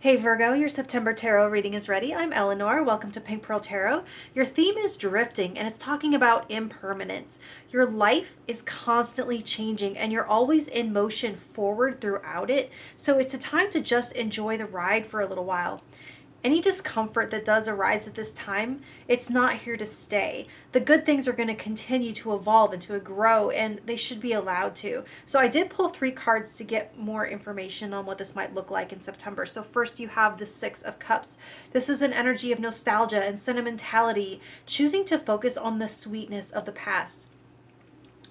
Hey Virgo, your September tarot reading is ready. I'm Eleanor. Welcome to Pink Pearl Tarot. Your theme is drifting and it's talking about impermanence. Your life is constantly changing and you're always in motion forward throughout it. So it's a time to just enjoy the ride for a little while. Any discomfort that does arise at this time, it's not here to stay. The good things are going to continue to evolve and to grow, and they should be allowed to. So I did pull 3 cards to get more information on what this might look like in September. So first you have the 6 of Cups. This is an energy of nostalgia and sentimentality, choosing to focus on the sweetness of the past.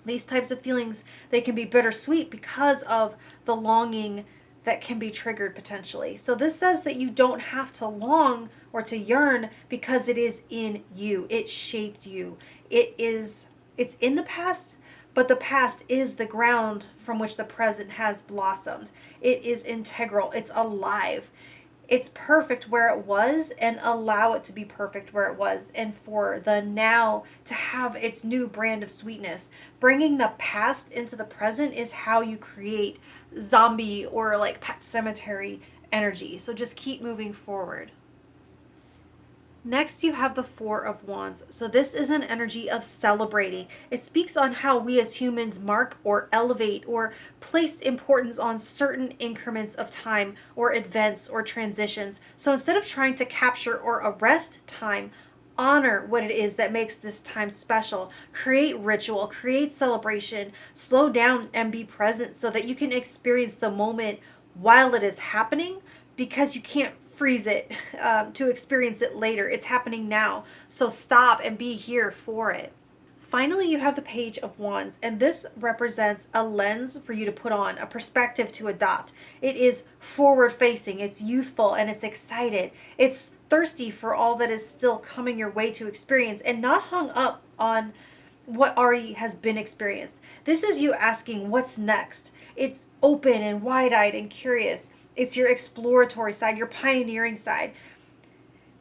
These types of feelings, they can be bittersweet because of the longing that can be triggered potentially. So this says that you don't have to long or to yearn because it is in you. It shaped you. It's in the past, but the past is the ground from which the present has blossomed. It is integral. It's alive. It's perfect where it was, and allow it to be perfect where it was, and for the now to have its new brand of sweetness. Bringing the past into the present is how you create zombie or like pet cemetery energy. So just keep moving forward. Next, you have the 4 of Wands. So this is an energy of celebrating. It speaks on how we as humans mark or elevate or place importance on certain increments of time or events or transitions. So instead of trying to capture or arrest time, honor what it is that makes this time special. Create ritual, create celebration, slow down and be present so that you can experience the moment while it is happening, because you can't freeze it to experience it later. It's happening now. So stop and be here for it. Finally, you have the Page of Wands, and this represents a lens for you to put on, a perspective to adopt. It is forward facing, it's youthful, and it's excited. It's thirsty for all that is still coming your way to experience, and not hung up on what already has been experienced. This is you asking what's next. It's open and wide-eyed and curious. It's your exploratory side, your pioneering side.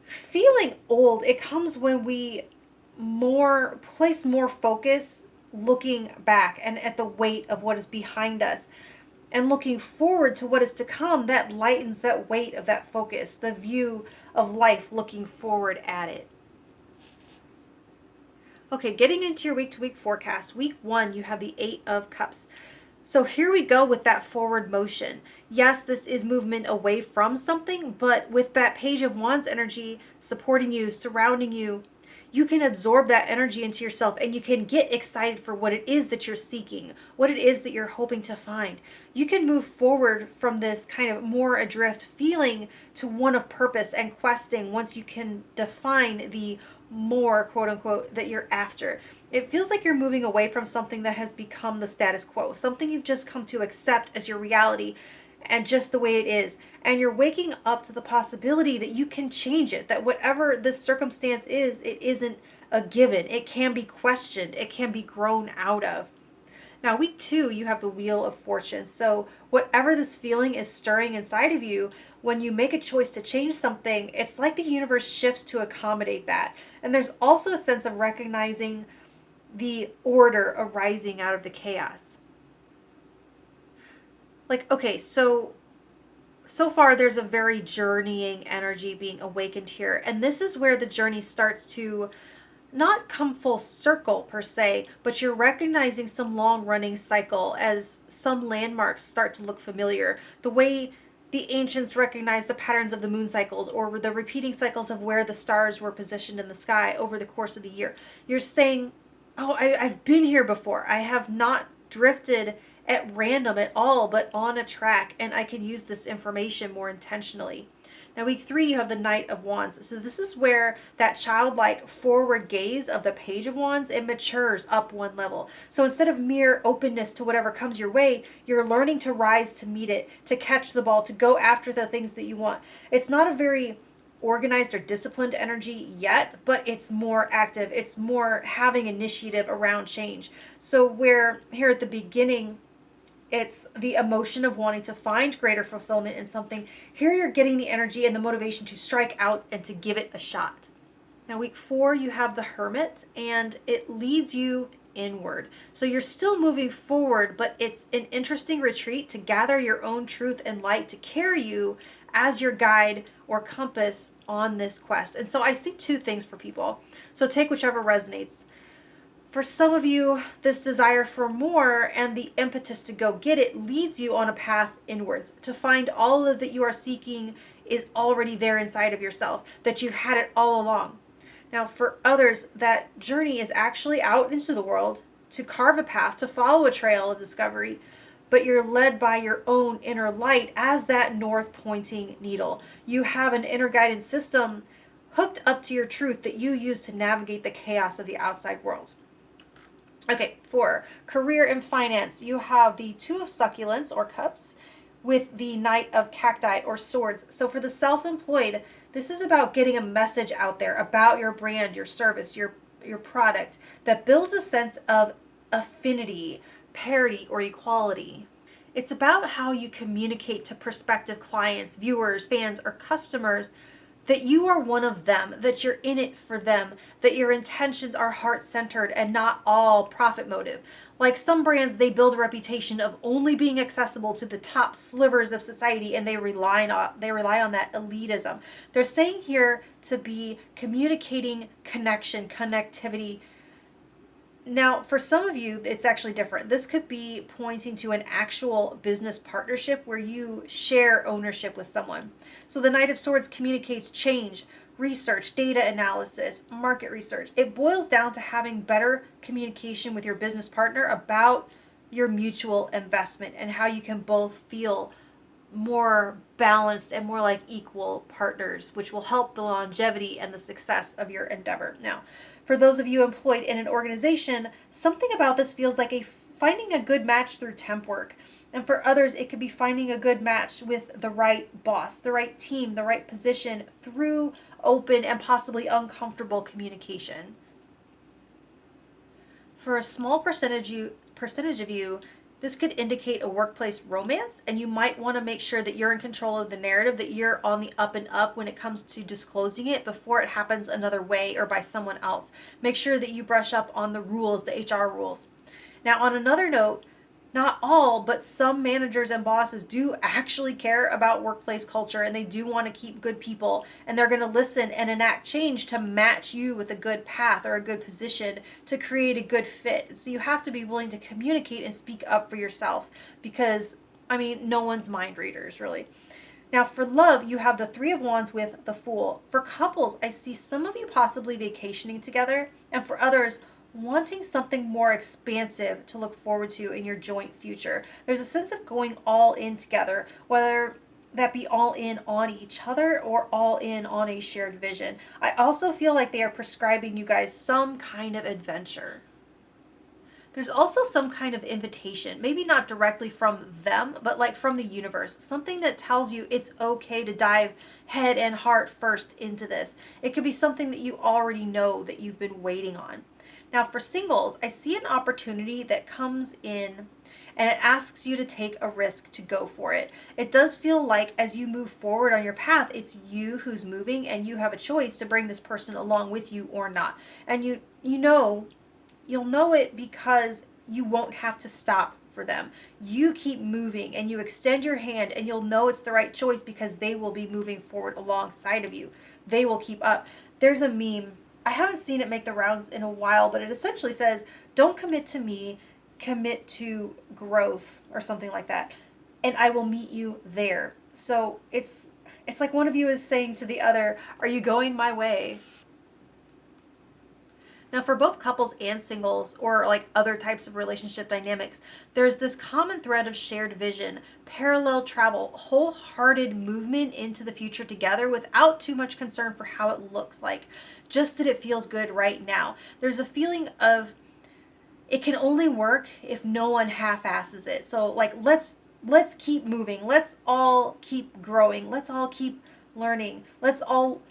Feeling old, it comes when we place more focus looking back and at the weight of what is behind us, and looking forward to what is to come. That lightens that weight of that focus, the view of life looking forward at it. Okay, getting into your week-to-week forecast. Week 1, you have the 8 of Cups. So here we go with that forward motion. Yes, this is movement away from something, but with that Page of Wands energy supporting you, surrounding you, you can absorb that energy into yourself, and you can get excited for what it is that you're seeking, what it is that you're hoping to find. You can move forward from this kind of more adrift feeling to one of purpose and questing once you can define the more, quote unquote, that you're after. It feels like you're moving away from something that has become the status quo, something you've just come to accept as your reality and just the way it is. And you're waking up to the possibility that you can change it, that whatever this circumstance is, it isn't a given. It can be questioned. It can be grown out of. Now, week 2, you have the Wheel of Fortune. So whatever this feeling is stirring inside of you, when you make a choice to change something, it's like the universe shifts to accommodate that. And there's also a sense of recognizing the order arising out of the chaos. Like, okay, so far there's a very journeying energy being awakened here. And this is where the journey starts to not come full circle per se, but you're recognizing some long running cycle as some landmarks start to look familiar. The way the ancients recognized the patterns of the moon cycles, or the repeating cycles of where the stars were positioned in the sky over the course of the year. You're saying, oh, I've been here before. I have not drifted at random at all, but on a track, and I can use this information more intentionally. Now, week 3, you have the Knight of Wands. So this is where that childlike forward gaze of the Page of Wands, it matures up one level. So instead of mere openness to whatever comes your way, you're learning to rise to meet it, to catch the ball, to go after the things that you want. It's not a very organized or disciplined energy yet, but it's more active. It's more having initiative around change. So where here at the beginning, it's the emotion of wanting to find greater fulfillment in something. Here you're getting the energy and the motivation to strike out and to give it a shot. Now, week 4, you have the Hermit, and it leads you inward. So you're still moving forward, but it's an interesting retreat to gather your own truth and light to carry you as your guide or compass on this quest. And so I see two things for people. So take whichever resonates. For some of you, this desire for more and the impetus to go get it leads you on a path inwards to find all of that you are seeking is already there inside of yourself, that you had it all along. Now, for others, that journey is actually out into the world to carve a path, to follow a trail of discovery, but you're led by your own inner light as that north pointing needle. You have an inner guidance system hooked up to your truth that you use to navigate the chaos of the outside world. Okay, for career and finance, you have the Two of Succulents or Cups with the Knight of Cacti or Swords. So for the self-employed, this is about getting a message out there about your brand, your service, your product that builds a sense of affinity, parity, or equality. It's about how you communicate to prospective clients, viewers, fans, or customers that you are one of them, that you're in it for them, that your intentions are heart-centered and not all profit motive. Like some brands, they build a reputation of only being accessible to the top slivers of society, and they rely on that elitism. They're saying here to be communicating connection, connectivity. Now, for some of you, it's actually different. This could be pointing to an actual business partnership where you share ownership with someone. So the Knight of Swords communicates change, research, data analysis, market research. It boils down to having better communication with your business partner about your mutual investment and how you can both feel more balanced and more like equal partners, which will help the longevity and the success of your endeavor. Now, for those of you employed in an organization, something about this feels like finding a good match through temp work. And for others, it could be finding a good match with the right boss, the right team, the right position through open and possibly uncomfortable communication. For a small percentage of you, this could indicate a workplace romance, and you might want to make sure that you're in control of the narrative, that you're on the up and up when it comes to disclosing it before it happens another way or by someone else. Make sure that you brush up on the rules, the HR rules. Now, on another note, not all, but some managers and bosses do actually care about workplace culture, and they do want to keep good people, and they're going to listen and enact change to match you with a good path or a good position to create a good fit. So you have to be willing to communicate and speak up for yourself because, no one's mind readers, really. Now, for love, you have the Three of Wands with the Fool. For couples, I see some of you possibly vacationing together, and for others, wanting something more expansive to look forward to in your joint future. There's a sense of going all in together, whether that be all in on each other or all in on a shared vision. I also feel like they are prescribing you guys some kind of adventure. There's also some kind of invitation, maybe not directly from them, but like from the universe, something that tells you it's okay to dive head and heart first into this. It could be something that you already know that you've been waiting on. Now, for singles, I see an opportunity that comes in and it asks you to take a risk to go for it. It does feel like as you move forward on your path, it's you who's moving and you have a choice to bring this person along with you or not. And you'll know it because you won't have to stop for them. You keep moving and you extend your hand and you'll know it's the right choice because they will be moving forward alongside of you. They will keep up. There's a meme. I haven't seen it make the rounds in a while, but it essentially says, don't commit to me, commit to growth or something like that. And I will meet you there. So it's like one of you is saying to the other, are you going my way? Now, for both couples and singles or like other types of relationship dynamics, there's this common thread of shared vision, parallel travel, wholehearted movement into the future together without too much concern for how it looks like, just that it feels good right now. There's a feeling of it can only work if no one half-asses it. So like, let's keep moving. Let's all keep growing. Let's all keep learning. Let's all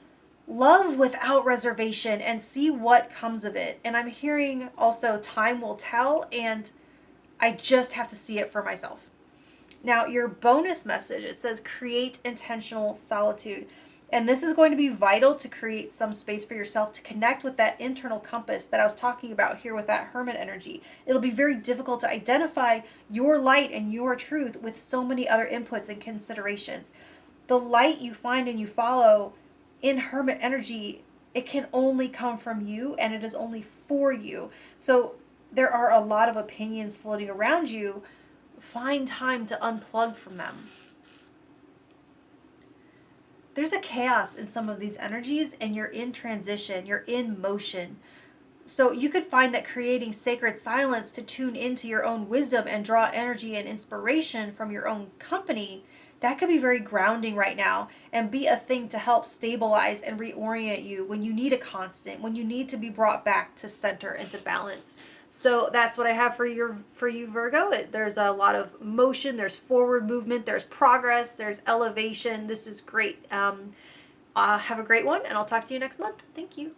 love without reservation and see what comes of it. And I'm hearing also time will tell, and I just have to see it for myself. Now, your bonus message, it says create intentional solitude. And this is going to be vital to create some space for yourself to connect with that internal compass that I was talking about here with that hermit energy. It'll be very difficult to identify your light and your truth with so many other inputs and considerations. the light you find and you follow in hermit energy, it can only come from you, and it is only for you. So there are a lot of opinions floating around you. Find time to unplug from them. There's a chaos in some of these energies, and you're in transition, you're in motion. So you could find that creating sacred silence to tune into your own wisdom and draw energy and inspiration from your own company, that could be very grounding right now and be a thing to help stabilize and reorient you when you need a constant, when you need to be brought back to center and to balance. So that's what I have for you, Virgo. There's a lot of motion, there's forward movement, there's progress, there's elevation. This is great. Have a great one, and I'll talk to you next month. Thank you.